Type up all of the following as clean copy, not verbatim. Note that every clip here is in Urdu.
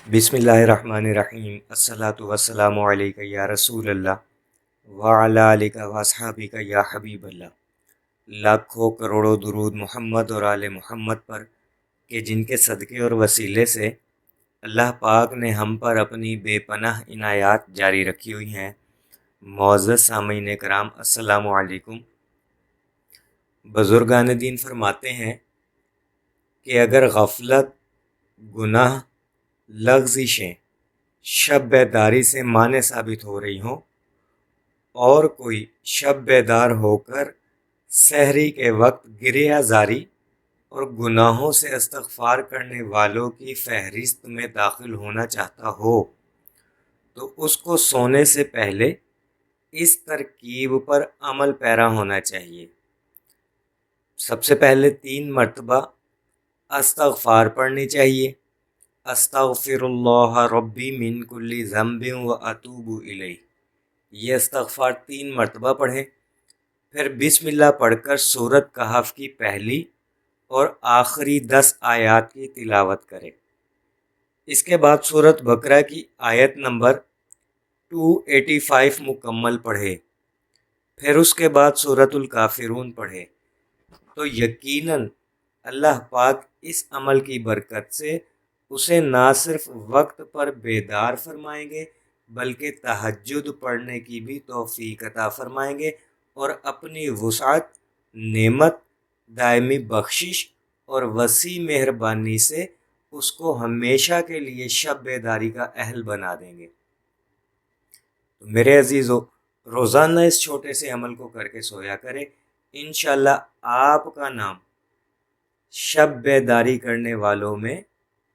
بسم اللہ الرحمن الرحیم۔ الصلاۃ والسلام علیک یا رسول اللہ وعلی آلک واصحابک یا حبیب اللہ۔ لاکھوں کروڑوں درود محمد اور آل محمد پر کہ جن کے صدقے اور وسیلے سے اللہ پاک نے ہم پر اپنی بے پناہ عنایات جاری رکھی ہوئی ہیں۔ معزز سامعین کرام، السلام علیکم۔ بزرگان دین فرماتے ہیں کہ اگر غفلت، گناہ، لغزشیں شب بیداری سے مانع ثابت ہو رہی ہوں اور کوئی شب بیدار ہو کر سحری کے وقت گریہ زاری اور گناہوں سے استغفار کرنے والوں کی فہرست میں داخل ہونا چاہتا ہو تو اس کو سونے سے پہلے اس ترکیب پر عمل پیرا ہونا چاہیے۔ سب سے پہلے 3 مرتبہ استغفار پڑھنی چاہیے۔ استغفر اللہ ربی من کل ذنب و اتوب الیہ، یہ استغفار 3 مرتبہ پڑھیں۔ پھر بسم اللہ پڑھ کر سورۃ کہف کی پہلی اور آخری 10 آیات کی تلاوت کریں۔ اس کے بعد سورۃ بقرہ کی آیت نمبر 285 مکمل پڑھے۔ پھر اس کے بعد سورۃ الکافرون پڑھے تو یقیناً اللہ پاک اس عمل کی برکت سے اسے نہ صرف وقت پر بیدار فرمائیں گے بلکہ تہجد پڑھنے کی بھی توفیق عطا فرمائیں گے، اور اپنی وسعت، نعمت، دائمی بخشش اور وسیع مہربانی سے اس کو ہمیشہ کے لیے شب بیداری کا اہل بنا دیں گے۔ تو میرے عزیزو، روزانہ اس چھوٹے سے عمل کو کر کے سویا کرے، انشاءاللہ آپ کا نام شب بیداری کرنے والوں میں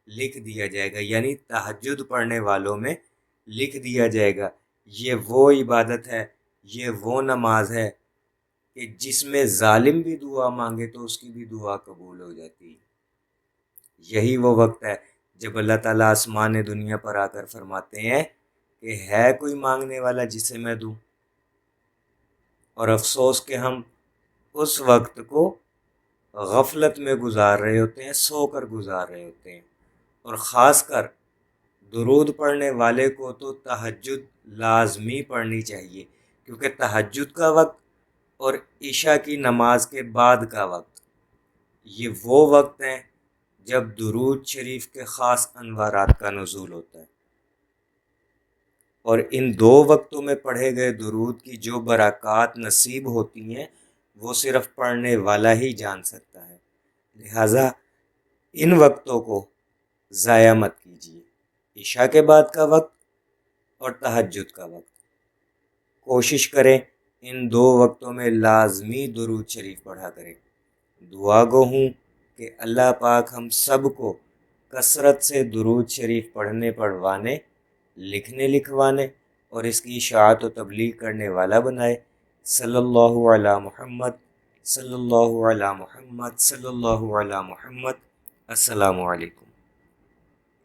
لکھ دیا جائے گا، یعنی تہجد پڑھنے والوں میں لکھ دیا جائے گا۔ یہ وہ عبادت ہے، یہ وہ نماز ہے کہ جس میں ظالم بھی دعا مانگے تو اس کی بھی دعا قبول ہو جاتی ہے۔ یہی وہ وقت ہے جب اللہ تعالیٰ آسمان دنیا پر آ کر فرماتے ہیں کہ ہے کوئی مانگنے والا جسے میں دوں، اور افسوس کہ ہم اس وقت کو غفلت میں گزار رہے ہوتے ہیں، سو کر گزار رہے ہوتے ہیں۔ اور خاص کر درود پڑھنے والے کو تو تہجد لازمی پڑھنی چاہیے، کیونکہ تہجد کا وقت اور عشاء کی نماز کے بعد کا وقت یہ وہ وقت ہیں جب درود شریف کے خاص انوارات کا نزول ہوتا ہے، اور ان 2 وقتوں میں پڑھے گئے درود کی جو برکات نصیب ہوتی ہیں وہ صرف پڑھنے والا ہی جان سکتا ہے۔ لہٰذا ان وقتوں کو ضائع مت کیجیے، عشاء کے بعد کا وقت اور تہجد کا وقت۔ کوشش کریں ان 2 وقتوں میں لازمی درود شریف پڑھا کریں۔ دعا گو ہوں کہ اللہ پاک ہم سب کو کثرت سے درود شریف پڑھنے، پڑھوانے، لکھنے، لکھوانے اور اس کی اشاعت و تبلیغ کرنے والا بنائے۔ صلی اللہ علی محمد، صلی اللہ علی محمد، صلی اللہ علی محمد۔ السلام علیکم۔